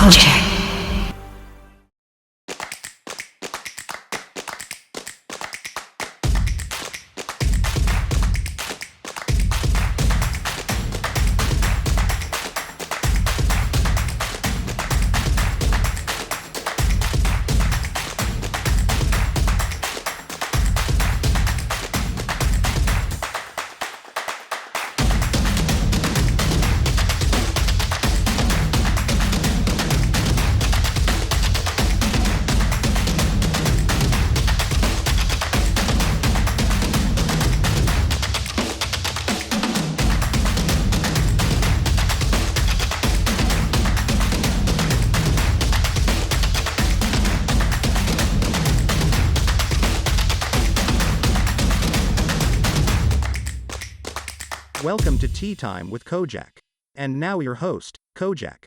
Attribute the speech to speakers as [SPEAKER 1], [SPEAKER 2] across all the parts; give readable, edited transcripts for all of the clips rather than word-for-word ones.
[SPEAKER 1] Kojak.
[SPEAKER 2] Welcome to Tea Time with Kojak. And now your host, Kojak.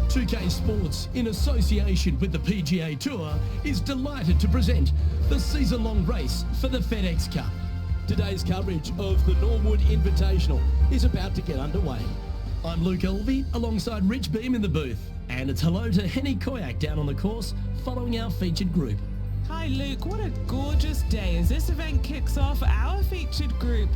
[SPEAKER 3] UK Sports, in association with the PGA Tour, is delighted to present the season-long race for the FedEx Cup. Today's coverage of the Norwood Invitational is about to get underway. I'm Luke Elvey, alongside Rich Beam in the booth, and it's hello to Henny Kojak down on the course, following our featured group.
[SPEAKER 4] Hi Luke, what a gorgeous day as this event kicks off our featured group.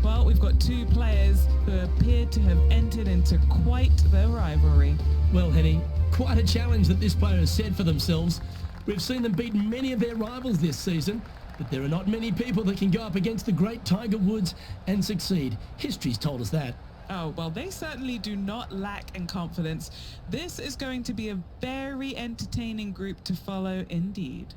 [SPEAKER 4] Well, we've got two players who appear to have entered into quite the rivalry.
[SPEAKER 3] Well, Henny, quite a challenge that this player has set for themselves. We've seen them beat many of their rivals this season, but there are not many people that can go up against the great Tiger Woods and succeed. History's told us that.
[SPEAKER 4] Oh, well, they certainly do not lack in confidence. This is going to be a very entertaining group to follow indeed.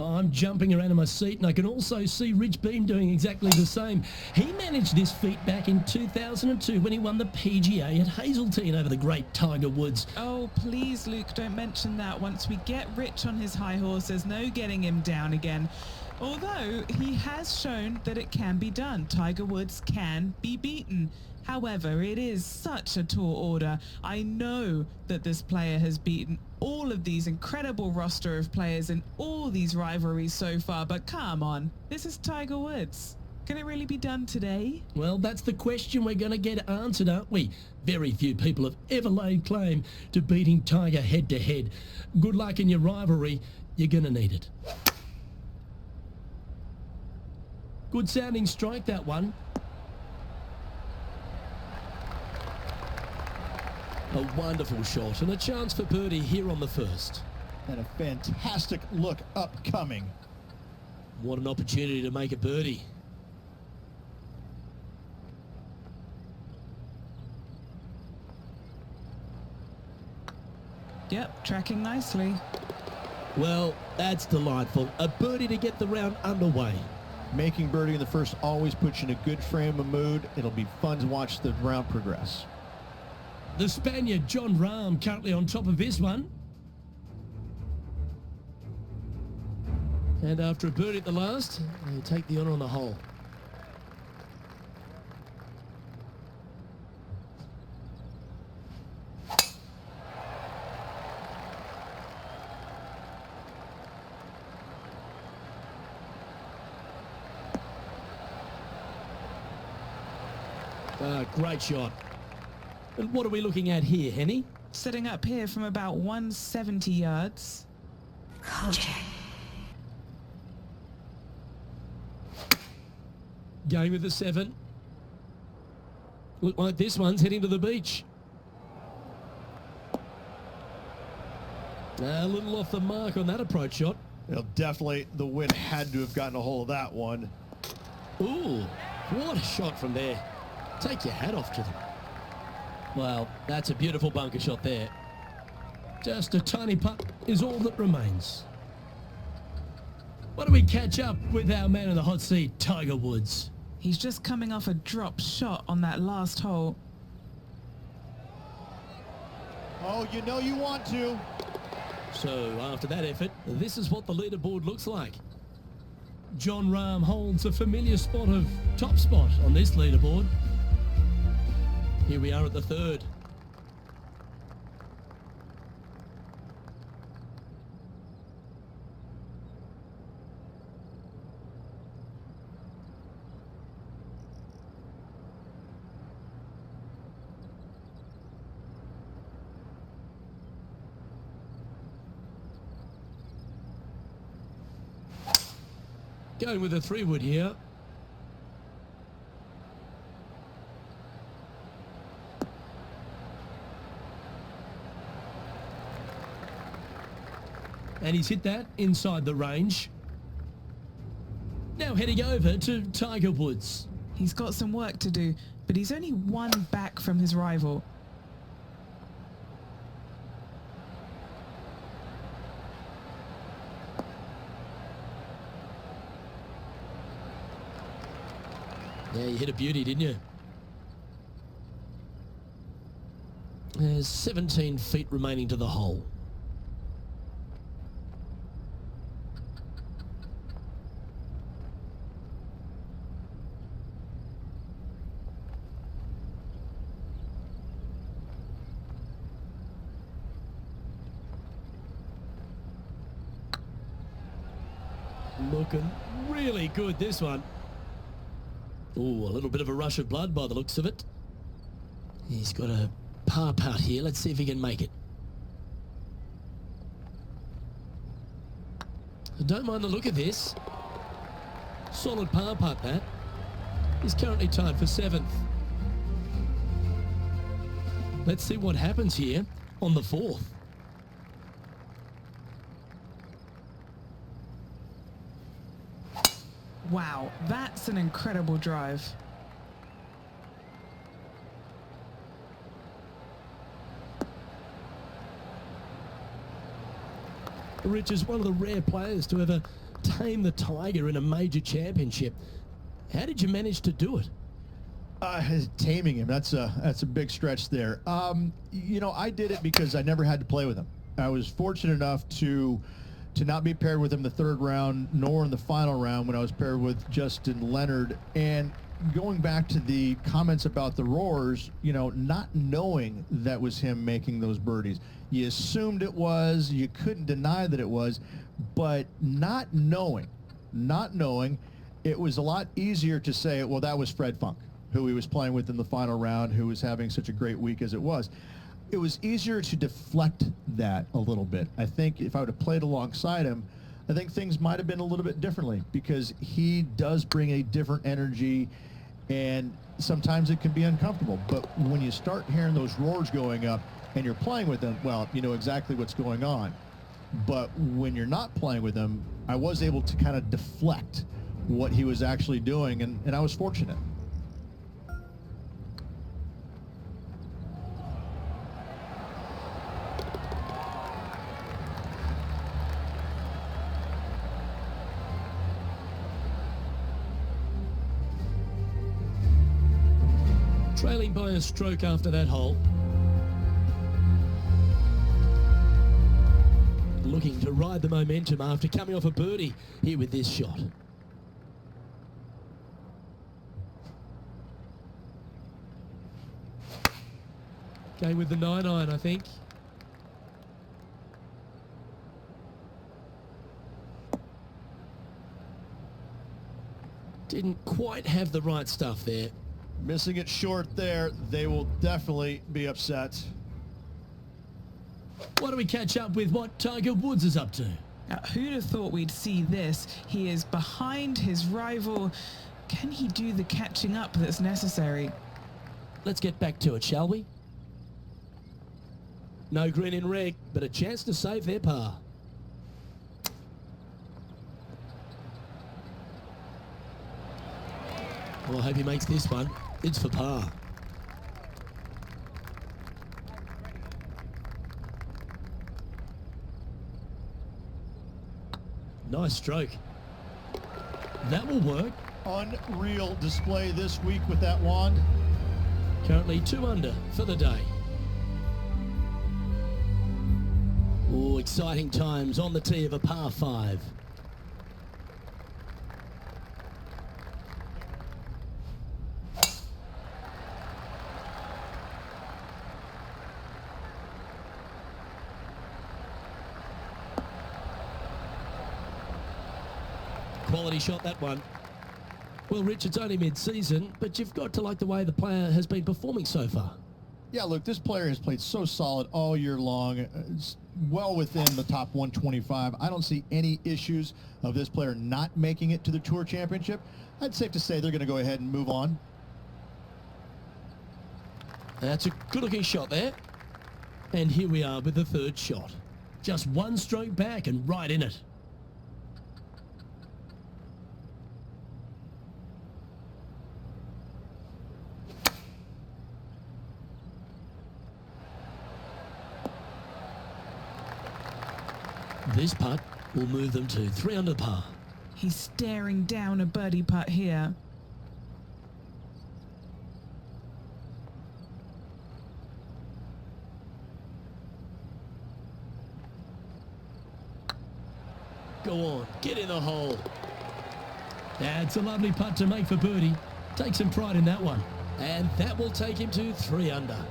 [SPEAKER 3] I'm jumping around in my seat, and I can also see Rich Beam doing exactly the same. He managed this feat back in 2002 when he won the PGA at Hazeltine over the great Tiger Woods.
[SPEAKER 4] Oh, please, Luke, don't mention that. Once we get Rich on his high horse, there's no getting him down again. Although he has shown that it can be done. Tiger Woods can be beaten. However, it is such a tall order. I know that this player has beaten all of these incredible roster of players in all these rivalries so far, but come on, this is Tiger Woods. Can it really be done today?
[SPEAKER 3] Well, that's the question we're going to get answered, aren't we? Very few people have ever laid claim to beating Tiger head-to-head. Good luck in your rivalry. You're going to need it. Good sounding strike, that one. A wonderful shot and a chance for birdie here on the first.
[SPEAKER 5] And a fantastic look upcoming.
[SPEAKER 3] What an opportunity to make a birdie.
[SPEAKER 4] Yep, tracking nicely.
[SPEAKER 3] Well, that's delightful. A birdie to get the round underway.
[SPEAKER 5] Making birdie in the first always puts you in a good frame of mood. It'll be fun to watch the round progress.
[SPEAKER 3] The Spaniard, Jon Rahm, currently on top of this one. And after a birdie at the last, they take the honour on the hole. Great shot. And what are we looking at here, Henny?
[SPEAKER 4] Setting up here from about 170 yards.
[SPEAKER 1] Kojak.
[SPEAKER 3] Going with the 7. Look like this one's heading to the beach. A little off the mark on that approach shot.
[SPEAKER 5] Definitely the wind had to have gotten a hold of that one.
[SPEAKER 3] Ooh, what a shot from there. Take your hat off to them. Well, that's a beautiful bunker shot there. Just a tiny putt is all that remains. Why don't we catch up with our man in the hot seat, Tiger Woods?
[SPEAKER 4] He's just coming off a drop shot on that last hole.
[SPEAKER 5] Oh, you know you want to.
[SPEAKER 3] So after that effort, this is what the leaderboard looks like. Jon Rahm holds a familiar spot of top spot on this leaderboard. Here we are at the third. Going with a 3-wood here. And he's hit that inside the range. Now heading over to Tiger Woods.
[SPEAKER 4] He's got some work to do, but he's only one back from his rival.
[SPEAKER 3] Yeah, you hit a beauty, didn't you? There's 17 feet remaining to the hole. Looking really good, this one. Ooh, a little bit of a rush of blood by the looks of it. He's got a par putt here. Let's see if he can make it. I don't mind the look of this. Solid par putt, that. He's currently tied for 7th. Let's see what happens here on the 4th.
[SPEAKER 4] Wow, that's an incredible drive.
[SPEAKER 3] Rich is one of the rare players to ever tame the Tiger in a major championship. How did you manage to do it?
[SPEAKER 5] Taming him, that's a big stretch there. You know, I did it because I never had to play with him. I was fortunate enough to not be paired with him the 3rd round, nor in the final round when I was paired with Justin Leonard. And going back to the comments about the roars, you know, not knowing that was him making those birdies. You assumed it was, you couldn't deny that it was, but not knowing, it was a lot easier to say, well, that was Fred Funk, who he was playing with in the final round, who was having such a great week as it was. It was easier to deflect that a little bit. I think if I would have played alongside him, I think things might have been a little bit differently, because he does bring a different energy, and sometimes it can be uncomfortable. But when you start hearing those roars going up and you're playing with them, well, you know exactly what's going on. But when you're not playing with him, I was able to kind of deflect what he was actually doing, and I was fortunate.
[SPEAKER 3] Trailing by a stroke after that hole. Looking to ride the momentum after coming off a birdie here with this shot. Going with the 9-iron, I think. Didn't quite have the right stuff there.
[SPEAKER 5] Missing it short there, they will definitely be upset.
[SPEAKER 3] Why don't we catch up with what Tiger Woods is up to?
[SPEAKER 4] Who'd have thought we'd see this? He is behind his rival. Can he do the catching up that's necessary?
[SPEAKER 3] Let's get back to it, shall we? No green in red, but a chance to save their par. Well, I hope he makes this one. It's for par. Nice stroke. That will work.
[SPEAKER 5] Unreal display this week with that wand.
[SPEAKER 3] Currently 2 under for the day. Oh, exciting times on the tee of a par 5. Quality shot, that one. Well, Rich, it's only mid-season, but you've got to like the way the player has been performing so far.
[SPEAKER 5] Yeah, look, this player has played so solid all year long. It's well within the top 125. I don't see any issues of this player not making it to the Tour Championship. I'd safe to say they're going to go ahead and move on.
[SPEAKER 3] That's a good-looking shot there. And here we are with the third shot. Just one stroke back and right in it. This putt will move them to 3 under par.
[SPEAKER 4] He's staring down a birdie putt here.
[SPEAKER 3] Go on, get in the hole. That's a lovely putt to make for birdie. Take some pride in that one. And that will take him to 3 under.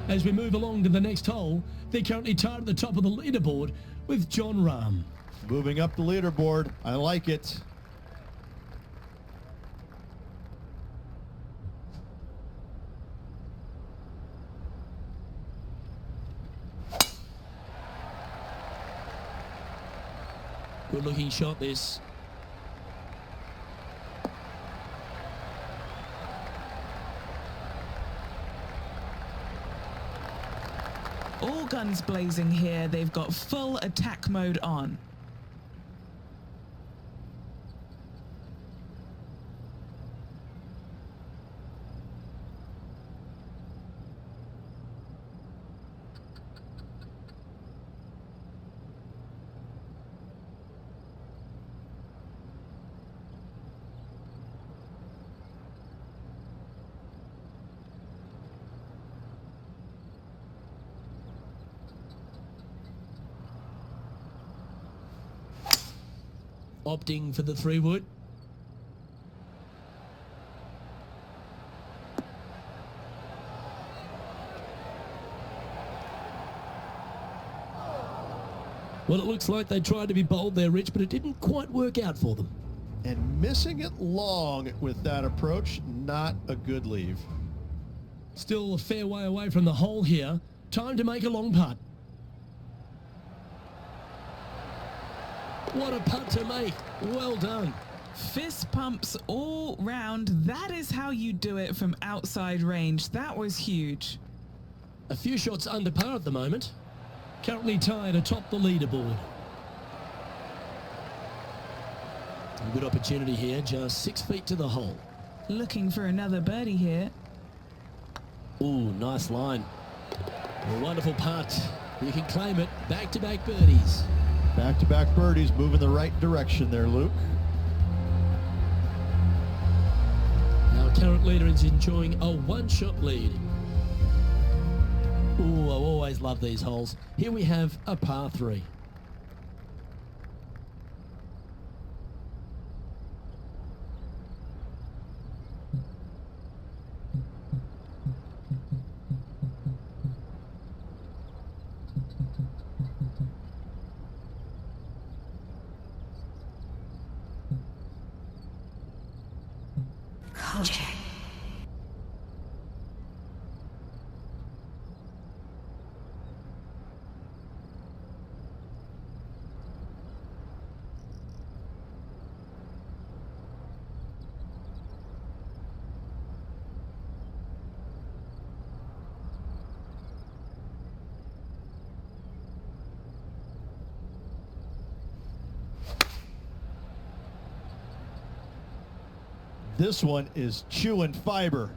[SPEAKER 3] As we move along to the next hole, they're currently tied at the top of the leaderboard with John Rahm.
[SPEAKER 5] Moving up the leaderboard. I like it.
[SPEAKER 3] Good looking shot this.
[SPEAKER 4] All guns blazing here. They've got full attack mode on.
[SPEAKER 3] Opting for the 3-wood. Well, it looks like they tried to be bold there, Rich, but it didn't quite work out for them.
[SPEAKER 5] And missing it long with that approach, not a good leave.
[SPEAKER 3] Still a fair way away from the hole here. Time to make a long putt. What a putt to make. Well done.
[SPEAKER 4] Fist pumps all round. That is how you do it from outside range. That was huge.
[SPEAKER 3] A few shots under par at the moment. Currently tied atop the leaderboard. A good opportunity here, just 6 feet to the hole.
[SPEAKER 4] Looking for another birdie here.
[SPEAKER 3] Ooh, nice line. A wonderful putt. You can claim it. Back-to-back birdies.
[SPEAKER 5] Back-to-back birdies, moving the right direction there, Luke.
[SPEAKER 3] Our current leader is enjoying a 1-shot lead. Ooh, I always love these holes. Here we have a par 3.
[SPEAKER 1] Kojak.
[SPEAKER 5] This one is chewing fiber.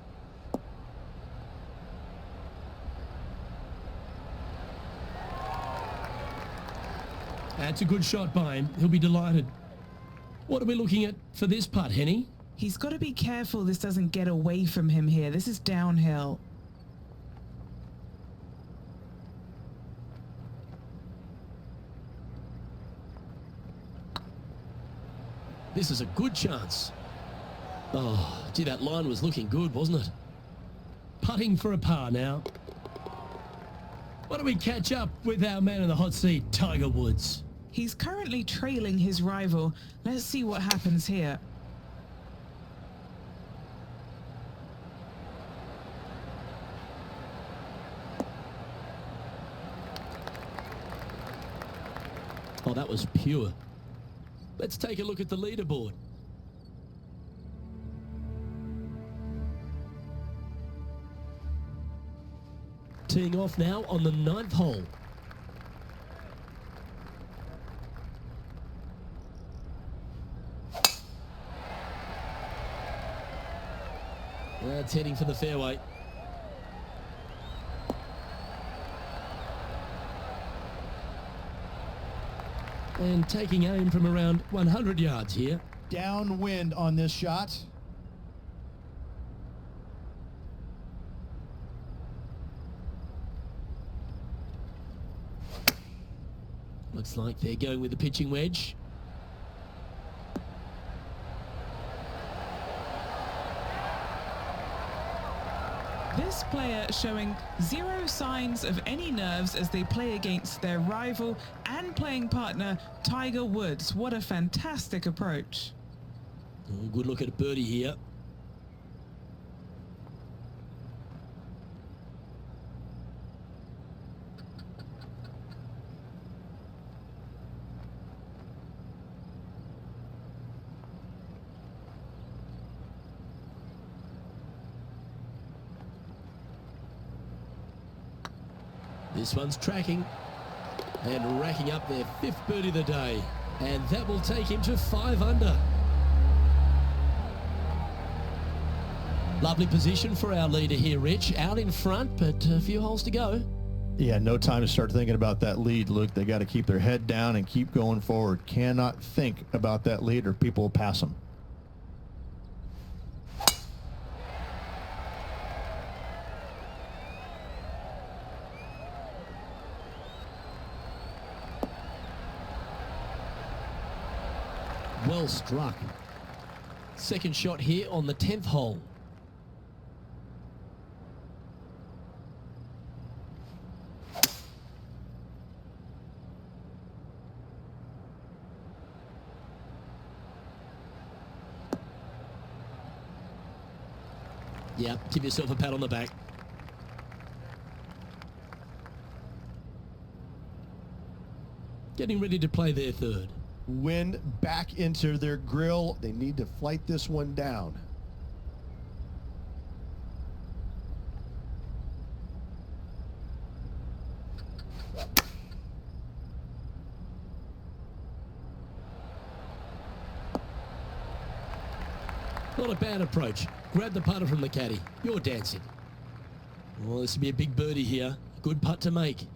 [SPEAKER 3] That's a good shot by him. He'll be delighted. What are we looking at for this putt, Henny?
[SPEAKER 4] He's got to be careful this doesn't get away from him here. This is downhill.
[SPEAKER 3] This is a good chance. Oh, gee, that line was looking good, wasn't it? Putting for a par now. Why don't we catch up with our man in the hot seat, Tiger Woods?
[SPEAKER 4] He's currently trailing his rival. Let's see what happens here.
[SPEAKER 3] Oh, that was pure. Let's take a look at the leaderboard. Teeing off now on the 9th hole. That's heading for the fairway. And taking aim from around 100 yards here.
[SPEAKER 5] Downwind on this shot.
[SPEAKER 3] Looks like they're going with the pitching wedge.
[SPEAKER 4] This player showing zero signs of any nerves as they play against their rival and playing partner, Tiger Woods. What a fantastic approach.
[SPEAKER 3] Oh, good look at a birdie here. This one's tracking and racking up their 5th birdie of the day, and that will take him to 5 under. Lovely position for our leader here, Rich. Out in front, but a few holes to go.
[SPEAKER 5] Yeah, no time to start thinking about that lead, Luke. They got to keep their head down and keep going forward. Cannot think about that lead or people will pass them.
[SPEAKER 3] Well struck. Second shot here on the 10th hole. Yeah, give yourself a pat on the back. Getting ready to play their 3rd.
[SPEAKER 5] Wind back into their grill. They need to flight this one down.
[SPEAKER 3] Not a bad approach. Grab the putter from the caddy. You're dancing. Well, this will be a big birdie here. Good putt to make.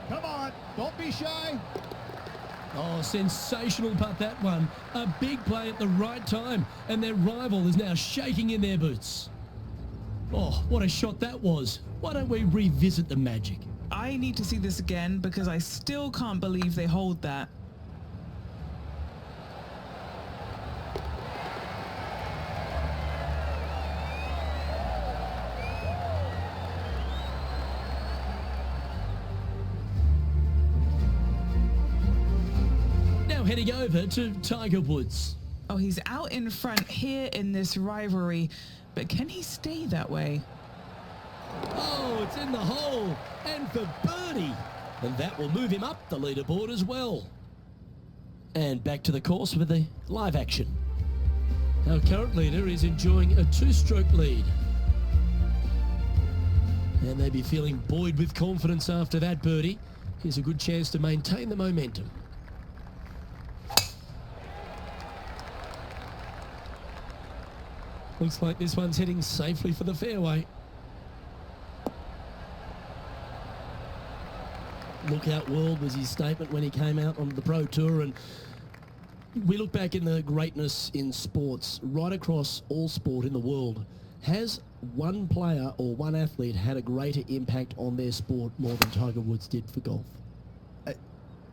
[SPEAKER 5] Come on, don't be shy.
[SPEAKER 3] Oh, sensational putt, that one. A big play at the right time, and their rival is now shaking in their boots. Oh, what a shot that was. Why don't we revisit the magic?
[SPEAKER 4] I need to see this again because I still can't believe they hold that.
[SPEAKER 3] Now heading over to Tiger Woods.
[SPEAKER 4] Oh, he's out in front here in this rivalry, but can he stay that way?
[SPEAKER 3] Oh, it's in the hole, and for birdie. And that will move him up the leaderboard as well. And back to the course with the live action. Our current leader is enjoying a 2-stroke lead. And they'd be feeling buoyed with confidence after that birdie. Here's a good chance to maintain the momentum. Looks like this one's heading safely for the fairway. Lookout world was his statement when he came out on the Pro Tour, and we look back in the greatness in sports, right across all sport in the world. Has one player or one athlete had a greater impact on their sport more than Tiger Woods did for golf?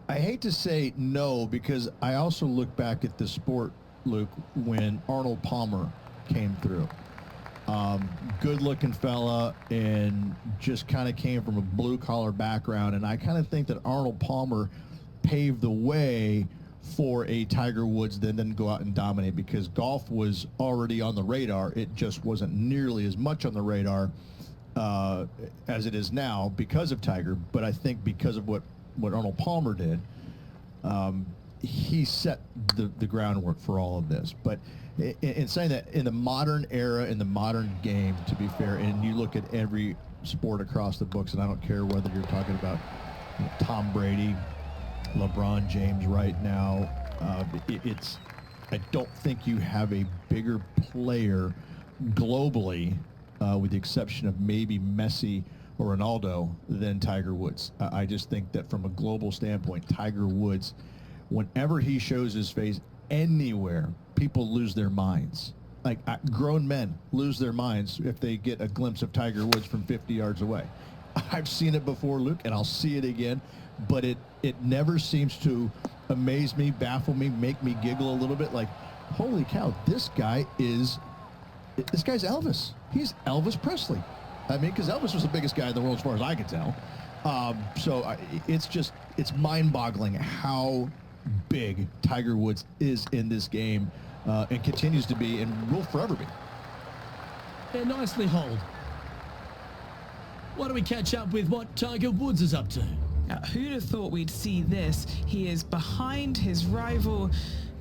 [SPEAKER 5] I hate to say no, because I also look back at the sport, Luke, when Arnold Palmer came through. Good-looking fella, and just kind of came from a blue-collar background, and I kind of think that Arnold Palmer paved the way for a Tiger Woods then go out and dominate, because golf was already on the radar. It just wasn't nearly as much on the radar as it is now because of Tiger. But I think because of what Arnold Palmer did, he set the groundwork for all of this. But in saying that, in the modern era, in the modern game, to be fair, and you look at every sport across the books, and I don't care whether you're talking about Tom Brady, LeBron James right now, I don't think you have a bigger player globally, with the exception of maybe Messi or Ronaldo, than Tiger Woods. I just think that from a global standpoint, Tiger Woods, whenever he shows his face anywhere, people lose their minds. Like, grown men lose their minds if they get a glimpse of Tiger Woods from 50 yards away. I've seen it before, Luke, and I'll see it again, but it never seems to amaze me, baffle me, make me giggle a little bit. Like, holy cow, this guy's Elvis. He's Elvis Presley. I mean, because Elvis was the biggest guy in the world as far as I can tell. It's mind-boggling how big Tiger Woods is in this game, and continues to be, and will forever be.
[SPEAKER 3] Yeah, nicely holed. Why don't we catch up with what Tiger Woods is up to?
[SPEAKER 4] Now, who'd have thought we'd see this? He is behind his rival.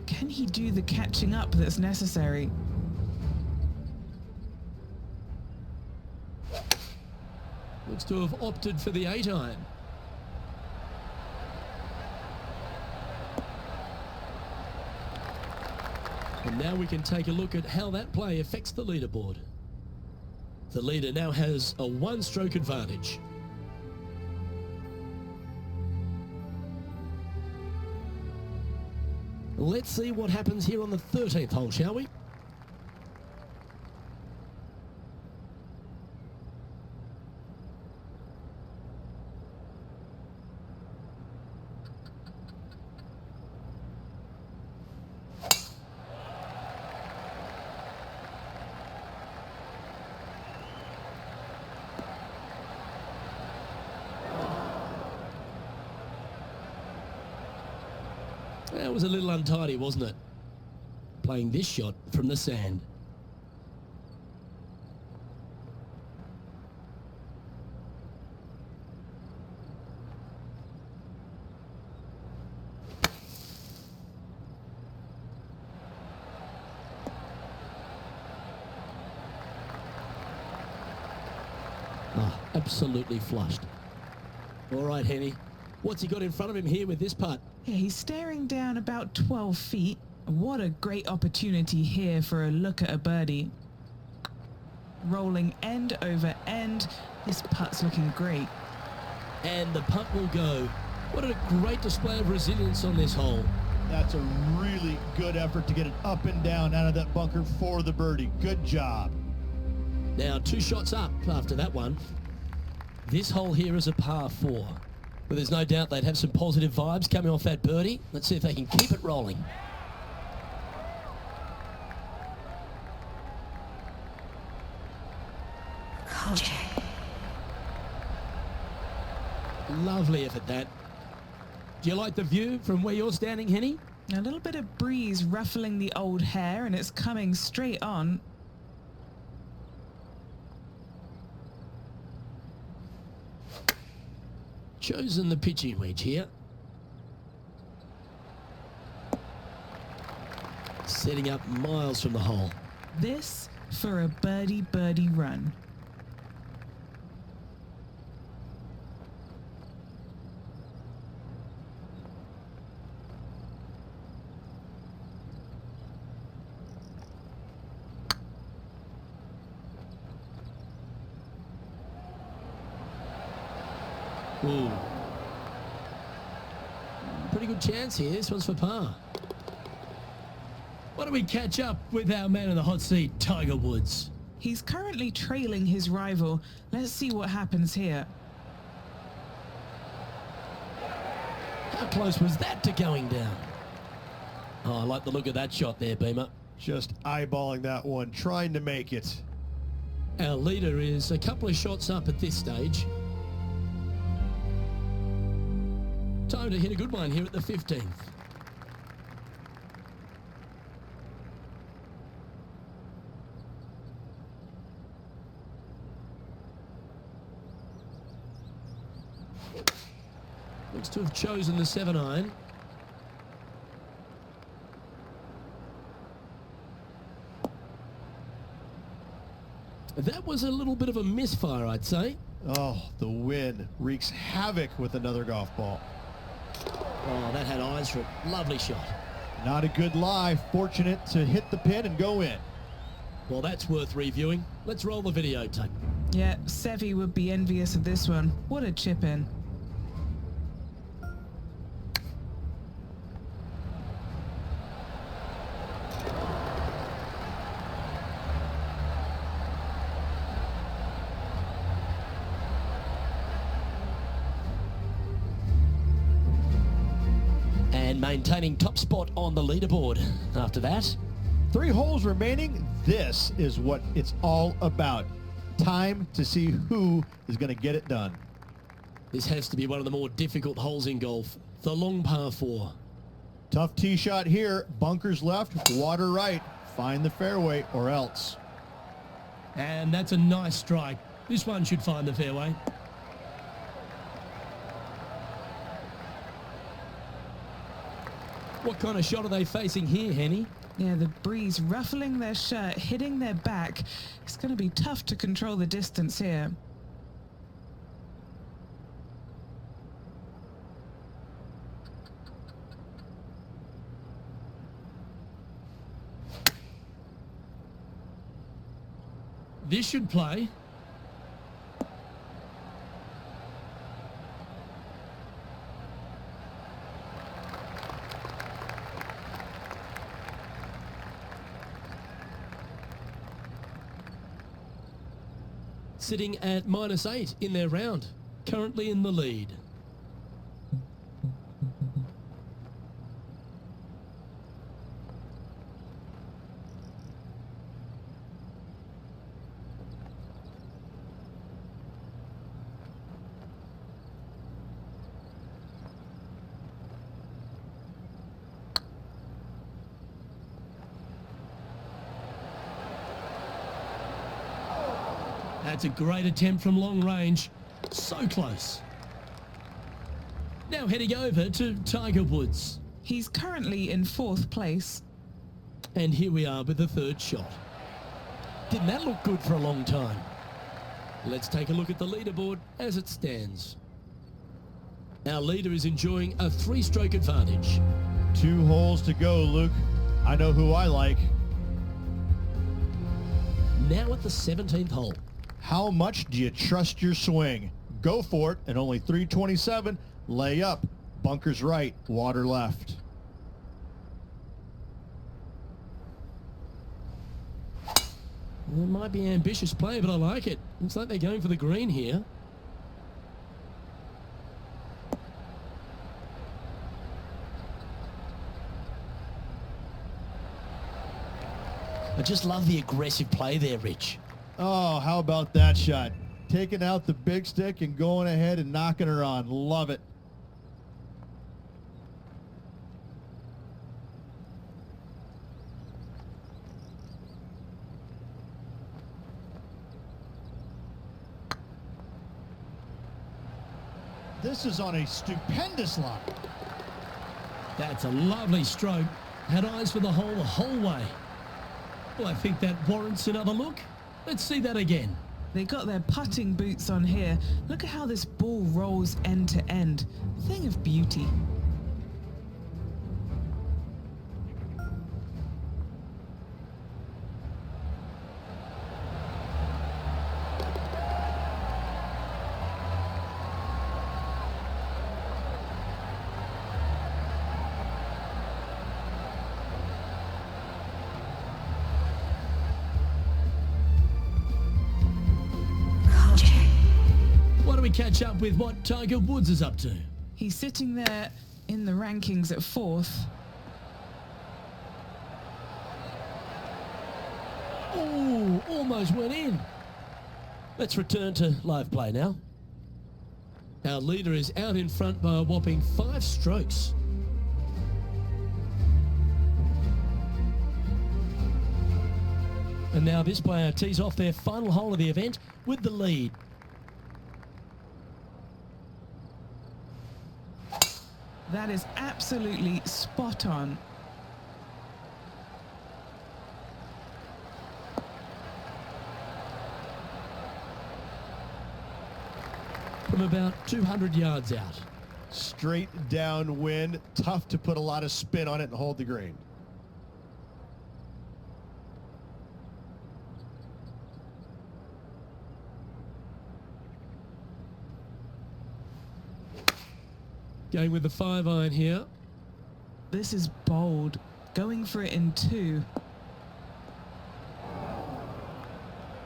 [SPEAKER 4] Can he do the catching up that's necessary?
[SPEAKER 3] Looks to have opted for the 8-iron. And now we can take a look at how that play affects the leaderboard. The leader now has a 1-stroke advantage. Let's see what happens here on the 13th hole, shall we? That was a little untidy, wasn't it? Playing this shot from the sand. Oh, absolutely flushed. All right, Henny. What's he got in front of him here with this putt?
[SPEAKER 4] Yeah, he's staring down about 12 feet. What a great opportunity here for a look at a birdie. Rolling end over end. This putt's looking great.
[SPEAKER 3] And the putt will go. What a great display of resilience on this hole.
[SPEAKER 5] That's a really good effort to get it up and down out of that bunker for the birdie. Good job.
[SPEAKER 3] Now 2 shots up after that one. This hole here is a par 4. But there's no doubt they'd have some positive vibes coming off that birdie. Let's see if they can keep it rolling.
[SPEAKER 1] Kojak.
[SPEAKER 3] Lovely effort, that. Do you like the view from where you're standing, Henny?
[SPEAKER 4] A little bit of breeze ruffling the old hair, and it's coming straight on.
[SPEAKER 3] Chosen the pitching wedge here. Setting up miles from the hole.
[SPEAKER 4] This for a birdie run.
[SPEAKER 3] Ooh. Pretty good chance here. This one's for par. Why don't we catch up with our man in the hot seat, Tiger Woods?
[SPEAKER 4] He's currently trailing his rival. Let's see what happens here.
[SPEAKER 3] How close was that to going down? Oh, I like the look of that shot there, Beamer.
[SPEAKER 6] Just eyeballing that one, trying to make it.
[SPEAKER 3] Our leader is a couple of shots up at this stage. Time to hit a good one here at the 15th. Looks to have chosen the 7-iron. That was a little bit of a misfire, I'd say.
[SPEAKER 6] Oh, the wind wreaks havoc with another golf ball.
[SPEAKER 3] Oh, that had eyes for it. Lovely shot.
[SPEAKER 5] Not a good lie. Fortunate to hit the pin and go in.
[SPEAKER 3] Well, that's worth reviewing. Let's roll the videotape.
[SPEAKER 4] Yeah, Seve would be envious of this one. What a chip in.
[SPEAKER 3] And maintaining top spot on the leaderboard after that.
[SPEAKER 5] 3 holes remaining. This is what it's all about. Time to see who is going to get it done.
[SPEAKER 3] This has to be one of the more difficult holes in golf. The long par 4.
[SPEAKER 5] Tough tee shot here. Bunkers left, water right. Find the fairway or else.
[SPEAKER 3] And that's a nice strike. This one should find the fairway. What kind of shot are they facing here, Henny?
[SPEAKER 4] Yeah, the breeze ruffling their shirt, hitting their back. It's going to be tough to control the distance here.
[SPEAKER 3] This should play. Sitting at -8 in their round, currently in the lead. That's a great attempt from long range. So close. Now heading over to Tiger Woods.
[SPEAKER 4] He's currently in 4th place.
[SPEAKER 3] And here we are with the 3rd shot. Didn't that look good for a long time? Let's take a look at the leaderboard as it stands. Our leader is enjoying a 3-stroke advantage.
[SPEAKER 5] 2 holes to go, Luke. I know who I like.
[SPEAKER 3] Now at the 17th hole.
[SPEAKER 5] How much do you trust your swing? Go for it at only 327. Lay up. Bunkers right. Water left.
[SPEAKER 3] Well, it might be an ambitious play, but I like it. Looks like they're going for the green here. I just love the aggressive play there, Rich.
[SPEAKER 5] Oh, how about that shot? Taking out the big stick and going ahead and knocking her on. Love it. This is on a stupendous line.
[SPEAKER 3] That's a lovely stroke. Had eyes for the whole way. Well, I think that warrants another look. Let's see that again.
[SPEAKER 4] They got their putting boots on here. Look at how this ball rolls end to end. Thing of beauty.
[SPEAKER 3] Why don't we catch up with what Tiger Woods is up to?
[SPEAKER 4] He's sitting there in the rankings at 4th.
[SPEAKER 3] Oh, almost went in. Let's return to live play now. Our leader is out in front by a whopping 5 strokes. And now this player tees off their final hole of the event with the lead.
[SPEAKER 4] That is absolutely spot on.
[SPEAKER 3] From about 200 yards out.
[SPEAKER 6] Straight downwind. Tough to put a lot of spin on it and hold the green.
[SPEAKER 3] Going with the 5-iron here.
[SPEAKER 4] This is bold. Going for it in 2.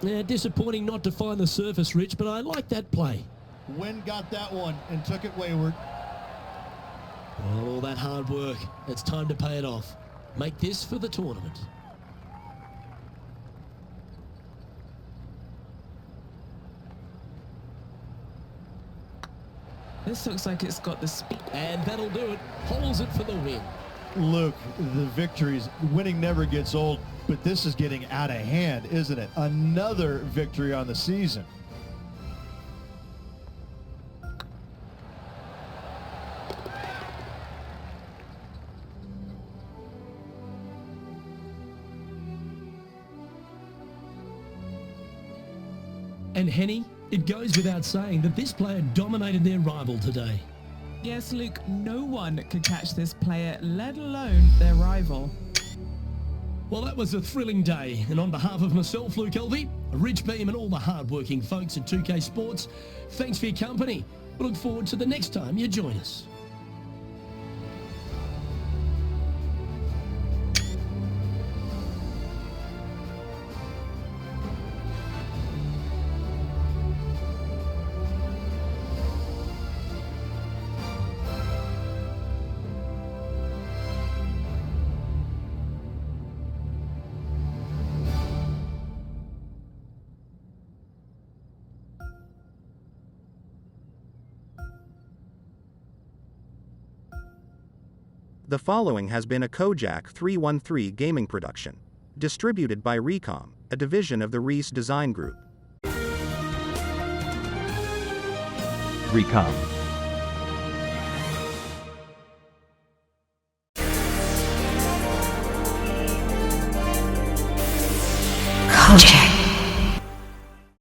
[SPEAKER 3] Yeah, disappointing not to find the surface, Rich, but I like that play.
[SPEAKER 6] Wind got that one and took it wayward.
[SPEAKER 3] Well, all that hard work, it's time to pay it off. Make this for the tournament.
[SPEAKER 4] This looks like it's got the speed.
[SPEAKER 3] And that'll do it. Holds it for the win.
[SPEAKER 6] Luke, the victories, winning never gets old, but this is getting out of hand, isn't it? Another victory on the season.
[SPEAKER 3] And Henny, it goes without saying that this player dominated their rival today.
[SPEAKER 4] Yes, Luke, no one could catch this player, let alone their rival.
[SPEAKER 3] Well, that was a thrilling day, and on behalf of myself, Luke Elvey, Rich Beam and all the hard-working folks at 2K Sports, thanks for your company. We look forward to the next time you join us.
[SPEAKER 2] The following has been a Kojak 313 gaming production. Distributed by Recom, a division of the Reese Design Group.
[SPEAKER 7] Recom.
[SPEAKER 1] Kojak.